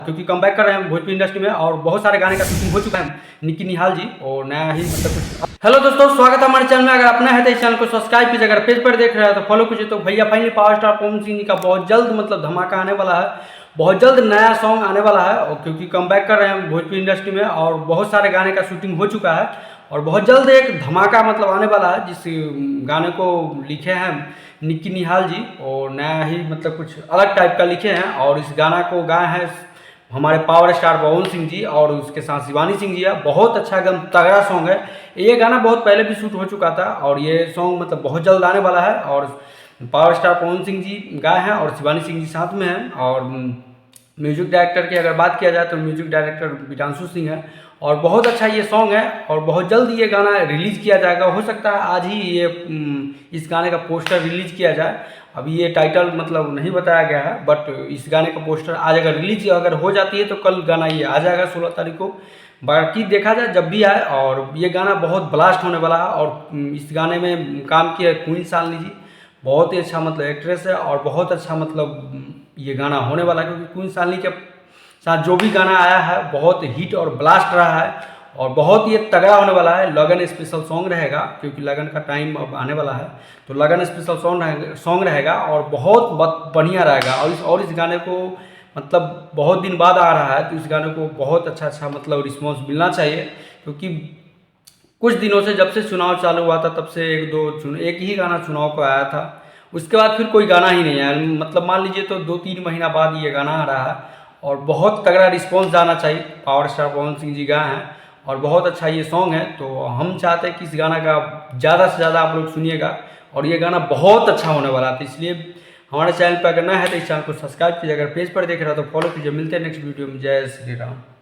क्योंकि come back कर रहे हैं भोजपुरी इंडस्ट्री में और बहुत सारे गाने का शूटिंग हो चुका है निक्की निहाल जी और नया ही मतलब कुछ। हेलो दोस्तों, स्वागत है हमारे चैनल में। अगर अपना है तो इस चैनल को सब्सक्राइब कीजिए, अगर पेज पर देख रहे हैं तो फॉलो कीजिए। तो भैया finally power star Pawan Singh ji का बहुत जल्द मतलब धमाका आने वाला है, बहुत जल्द नया सॉन्ग आने वाला है और क्योंकि कम बैक कर रहे हैं भोजपुरी इंडस्ट्री में और बहुत सारे गाने का शूटिंग हो चुका है और बहुत जल्द एक धमाका मतलब आने वाला है जिस गाने को लिखे हैं निक्की निहाल जी और नया ही मतलब कुछ अलग टाइप का लिखे हैं और इस गाना को गाए हैं हमारे पावर स्टार पवन सिंह जी और उसके साथ शिवानी सिंह जी है। बहुत अच्छा एकदम तगड़ा सॉन्ग है। ये गाना बहुत पहले भी शूट हो चुका था और ये सॉन्ग मतलब बहुत जल्द आने वाला है और पावर स्टार पवन सिंह जी गाए हैं और शिवानी सिंह जी साथ में हैं। और म्यूजिक डायरेक्टर की अगर बात किया जाए तो म्यूजिक डायरेक्टर विटांशु सिंह है और बहुत अच्छा ये सॉन्ग है और बहुत जल्द ये गाना रिलीज किया जाएगा। हो सकता है आज ही ये इस गाने का पोस्टर रिलीज किया जाए। अभी ये टाइटल मतलब नहीं बताया गया है बट इस गाने का पोस्टर आज अगर रिलीज अगर हो जाती है तो कल गाना ये आ जाएगा 16 तारीख को। बाकी देखा जाए जब भी आए और ये गाना बहुत ब्लास्ट होने वाला है और इस गाने में काम किया क्वीन शालिनी जी, बहुत ही अच्छा मतलब एक्ट्रेस है और बहुत अच्छा मतलब ये गाना होने वाला है क्योंकि क्वीन शालिनी के साथ जो भी गाना आया है बहुत हिट और ब्लास्ट रहा है और बहुत ही तगड़ा होने वाला है। लगन स्पेशल सॉन्ग रहेगा क्योंकि लगन का टाइम अब आने वाला है तो लगन स्पेशल सॉन्ग रहेगा और बहुत बढ़िया रहेगा। और इस गाने को मतलब बहुत दिन बाद आ रहा है तो इस गाने को बहुत अच्छा मतलब रिस्पॉन्स मिलना चाहिए क्योंकि कुछ दिनों से जब से चुनाव चालू हुआ था तब से एक ही गाना चुनाव को आया था, उसके बाद फिर कोई गाना ही नहीं आया। मतलब मान लीजिए तो 2-3 महीना बाद ये गाना आ रहा है और बहुत तगड़ा रिस्पॉन्स जाना चाहिए। पावर स्टार पवन सिंह जी गाए हैं और बहुत अच्छा ये सॉन्ग है तो हम चाहते हैं कि इस गाना का ज़्यादा से ज़्यादा आप लोग सुनिएगा और ये गाना बहुत अच्छा होने वाला है। तो इसलिए हमारे चैनल पर अगर नया है तो इस चैनल को सब्सक्राइब कीजिए, अगर पेज पर देख रहा है तो फॉलो कीजिए। मिलते हैं नेक्स्ट वीडियो में। जय श्री राम।